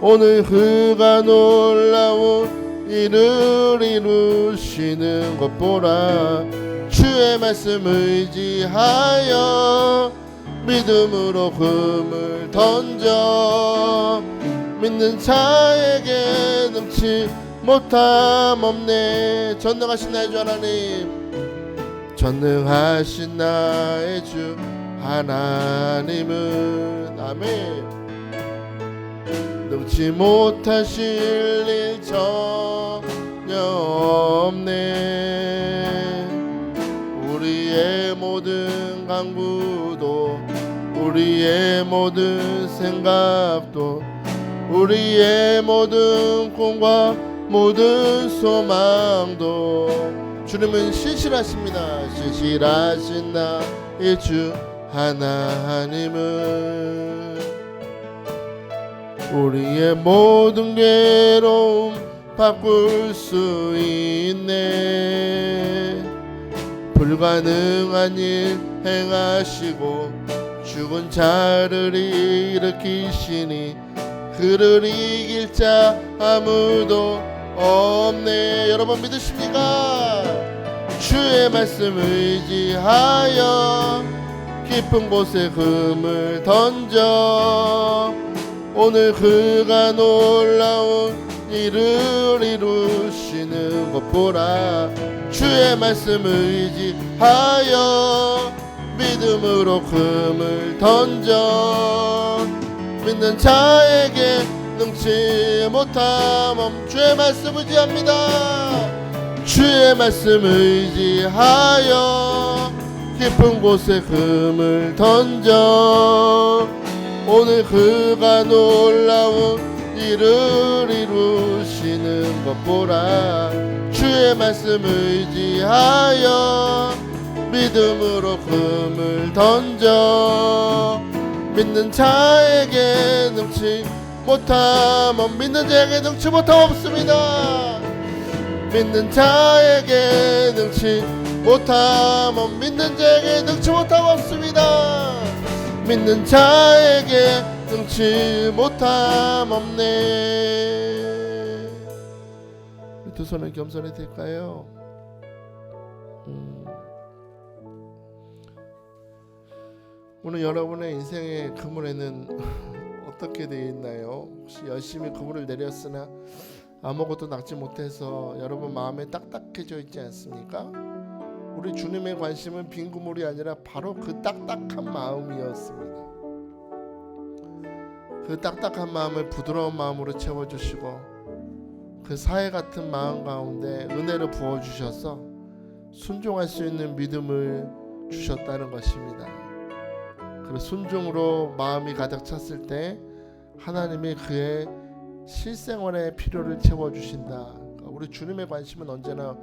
오늘 그가 놀라운 일을 이루시는 것 보라. 주의 말씀 의지하여 믿음으로 금을 던져 믿는 자에게 능치 못함 없네. 전능하신 나의 주 하나님, 전능하신 나의 주 하나님은 아멘. 능치 못하실 일 전혀 없네. 우리의 모든 간구도 우리의 모든 생각도 우리의 모든 꿈과 모든 소망도 주님은 신실하십니다. 신실하신 나의 주 하나님은 우리의 모든 괴로움 바꿀 수 있네. 불가능한 일 행하시고 죽은 자를 일으키시니 그를 이길 자 아무도 없네. 여러분 믿으십니까? 주의 말씀 의지하여 깊은 곳에 금을 던져 오늘 그가 놀라운 일을 이루시는 것 보라. 주의 말씀 의지하여 믿음으로 금을 던져 믿는 자에게 능치 못함. 주의 말씀 의지합니다. 주의 말씀 의지하여 깊은 곳에 금을 던져 오늘 그가 놀라운 일을 이루시는 것 보라. 주의 말씀 의지하여 믿음으로 금을 던져 믿는 자에게 능치 못함. 믿는 자에게 능치 못함 없습니다. 믿는 자에게 능치 못함. 믿는 자에게 능치 못함 없습니다. 믿는 자에게 능치 못함 없네. 두 손을 겸손히 들까요? 오늘 여러분의 인생의 그물에는 어떻게 되어 있나요? 혹시 열심히 그물을 내렸으나 아무것도 낚지 못해서 여러분 마음에 딱딱해져 있지 않습니까? 우리 주님의 관심은 빈 그물이 아니라 바로 그 딱딱한 마음이었습니다. 그 딱딱한 마음을 부드러운 마음으로 채워주시고 그 사해 같은 마음 가운데 은혜를 부어주셔서 순종할 수 있는 믿음을 주셨다는 것입니다. 그 순종으로 마음이 가득 찼을 때 하나님이 그의 실생활의 필요를 채워주신다. 우리 주님의 관심은 언제나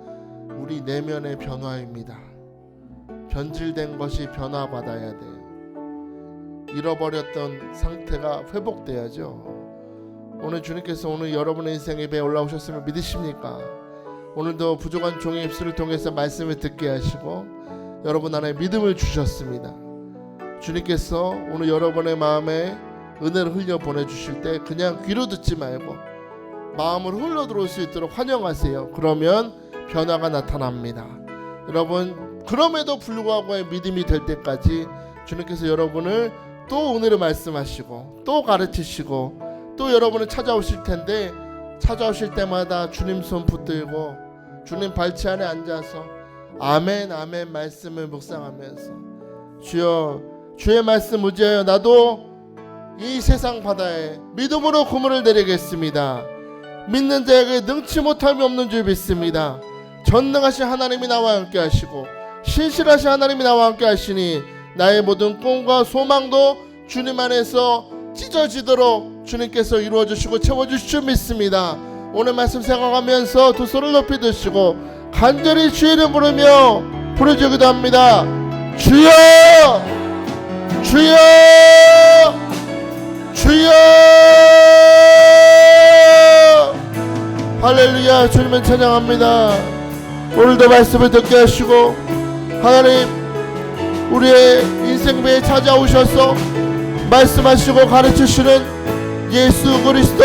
우리 내면의 변화입니다. 변질된 것이 변화받아야 돼요. 잃어버렸던 상태가 회복돼야죠. 오늘 주님께서 오늘 여러분의 인생에 배에 올라오셨음을 믿으십니까? 오늘도 부족한 종의 입술을 통해서 말씀을 듣게 하시고 여러분 안에 믿음을 주셨습니다. 주님께서 오늘 여러분의 마음에 은혜를 흘려 보내주실 때 그냥 귀로 듣지 말고 마음으로 흘러 들어올 수 있도록 환영하세요. 그러면 변화가 나타납니다. 여러분 그럼에도 불구하고의 믿음이 될 때까지 주님께서 여러분을 또 오늘을 말씀하시고 또 가르치시고 또 여러분을 찾아오실 텐데 찾아오실 때마다 주님 손 붙들고 주님 발치 안에 앉아서 아멘 아멘 말씀을 묵상하면서 주여 주의 말씀 의지하여 나도 이 세상 바다에 믿음으로 그물을 내리겠습니다. 믿는 자에게 능치 못함이 없는 줄 믿습니다. 전능하신 하나님이 나와 함께 하시고 신실하신 하나님이 나와 함께 하시니 나의 모든 꿈과 소망도 주님 안에서 찢어지도록 주님께서 이루어주시고 채워주실 줄 믿습니다. 오늘 말씀 생각하면서 두 손을 높이 드시고 간절히 주의 이름 부르며 부르짖기도 합니다. 주여 주여 주여 할렐루야. 주님을 찬양합니다. 오늘도 말씀을 듣게 하시고 하나님 우리의 인생배에 찾아오셔서 말씀하시고 가르치시는 예수 그리스도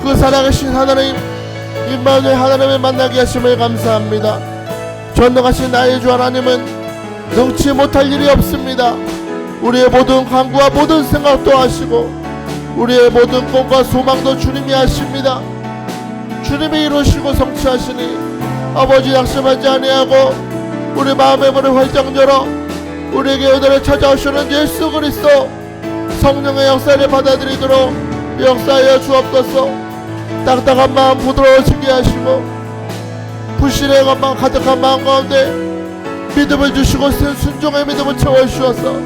그 살아계신 하나님 임마누엘 하나님을 만나게 하심을 감사합니다. 전능하신 나의 주 하나님은 능치 못할 일이 없습니다. 우리의 모든 간구와 모든 생각도 하시고 우리의 모든 꿈과 소망도 주님이 하십니다. 주님이 이루시고 성취하시니 아버지 낙심하지 아니하고 우리 마음의 문을 활짝 열어 우리에게 은혜를 찾아오시는 예수 그리스도 성령의 역사를 받아들이도록 역사하여 주옵소서. 딱딱한 마음 부드러워지게 하시고 불신의 것만 가득한 마음 가운데 믿음을 주시고 순종의 믿음을 채워주셔서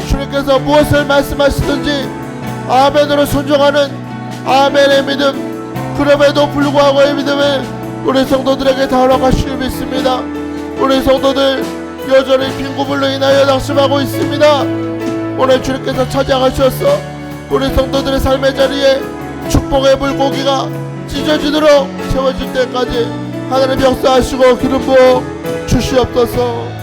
주님께서 무엇을 말씀하시든지 아멘으로 순종하는 아멘의 믿음 그럼에도 불구하고의 믿음을 우리 성도들에게 다 허락하시길 믿습니다. 우리 성도들 여전히 빈 구물로 인하여 낙심하고 있습니다. 오늘 주님께서 찾아가셔서 우리 성도들의 삶의 자리에 축복의 물고기가 찢어지도록 채워질 때까지 하나님 역사하시고 기름 부어 주시옵소서.